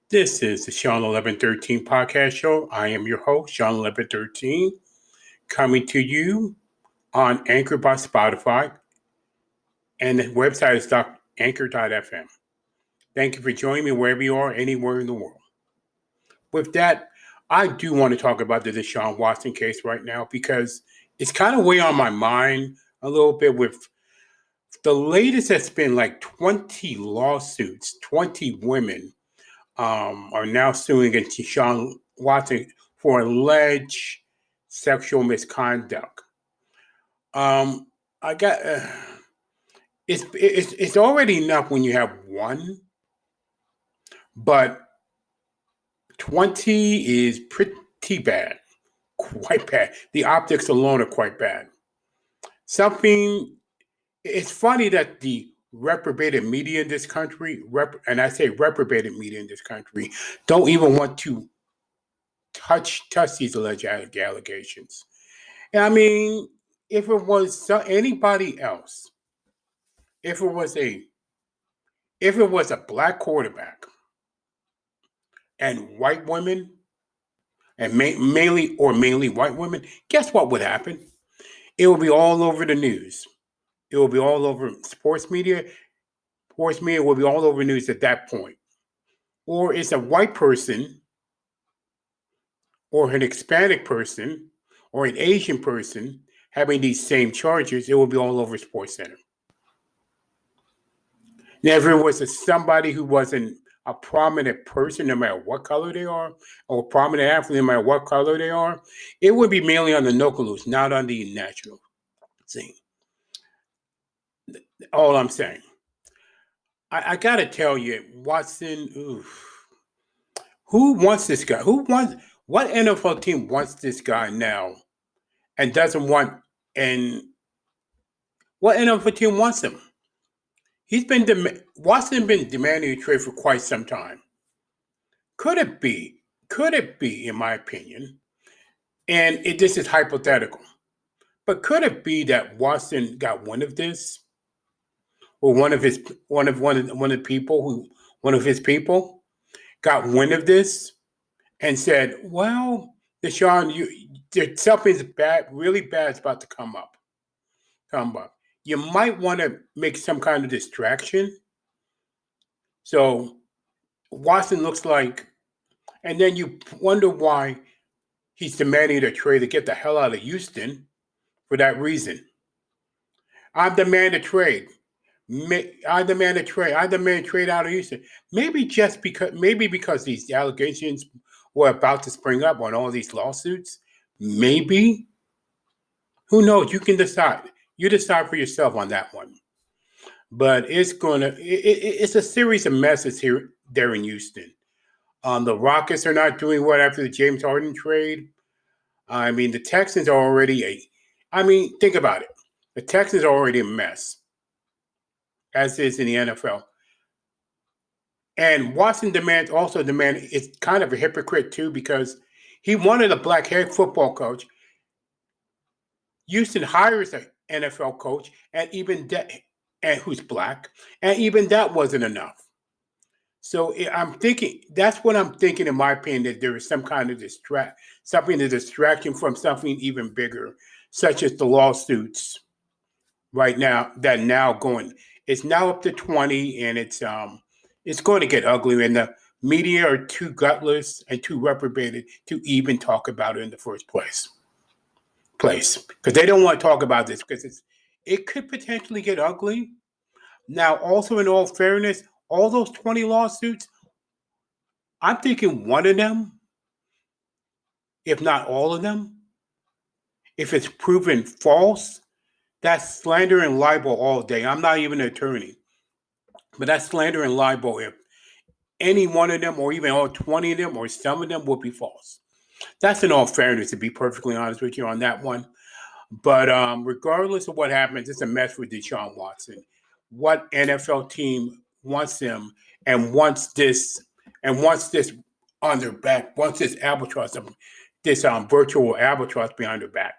This is the Shawn1113 podcast show. I am your host, Shawn1113, coming to you on Anchor by Spotify, and the website is anchor.fm. Thank you for joining me wherever you are, anywhere in the world. With that, I do want to talk about the DeShaun Watson case right now because it's kind of weighing on my mind a little bit with the latest that's been like 20 lawsuits, 20 women are now suing against DeShaun Watson for alleged sexual misconduct. I got it's already enough when you have one, but 20 is pretty bad, quite bad. The optics alone are quite bad. It's funny that the reprobated media in this country, and I say reprobated media in this country, don't even want to touch these alleged allegations. And I mean, if it was anybody else, if it was a black quarterback and white women, and mainly white women, guess what would happen? It would be all over the news. It will be all over sports media. Sports media will be all over news at that point. Or it's a white person, or an Hispanic person, or an Asian person having these same charges. It will be all over Sports Center. Now, if it was somebody who wasn't a prominent person, no matter what color they are, or a prominent athlete, no matter what color they are, it would be mainly on the local news, not on the national scene. All I'm saying. I got to tell you, Watson, who wants this guy? What NFL team wants this guy now and doesn't want, and what NFL team wants him? Watson been demanding a trade for quite some time. Could it be, in my opinion, and this is hypothetical, but could it be that Watson got wind of this? Or one of his people got wind of this and said, "Well, DeShaun, something's bad, really bad, is about to come up. You might want to make some kind of distraction." So Watson looks like, and then you wonder why he's demanding a trade to get the hell out of Houston for that reason. I demand a trade. I demand a trade out of Houston. Maybe because these allegations were about to spring up on all these lawsuits. Maybe. Who knows? You can decide. You decide for yourself on that one. But it's a series of messes there in Houston. The Rockets are not doing well after the James Harden trade. I mean, the Texans are already think about it. The Texans are already a mess, as is in the NFL. And Watson is kind of a hypocrite too, because he wanted a black head football coach. Houston hires an NFL coach, and even that, and who's black, and even that wasn't enough. So that's what I'm thinking, in my opinion, that there is some kind of distraction from something even bigger, such as the lawsuits right now it's now up to 20, and it's going to get ugly, and the media are too gutless and too reprobated to even talk about it in the first place. Because they don't want to talk about this, because it could potentially get ugly. Now, also, in all fairness, all those 20 lawsuits, I'm thinking one of them, if not all of them, if it's proven false, that's slander and libel all day. I'm not even an attorney, but that's slander and libel if any one of them, or even all 20 of them, or some of them, would be false. That's in all fairness, to be perfectly honest with you on that one. But regardless of what happens, it's a mess with DeShaun Watson. What NFL team wants him and wants this on their back, wants this albatross, this virtual albatross behind their back?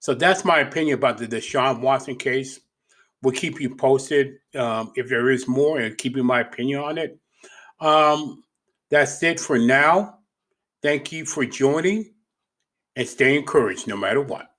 So that's my opinion about the DeShaun Watson case. We'll keep you posted if there is more, and keep you my opinion on it. That's it for now. Thank you for joining, and stay encouraged no matter what.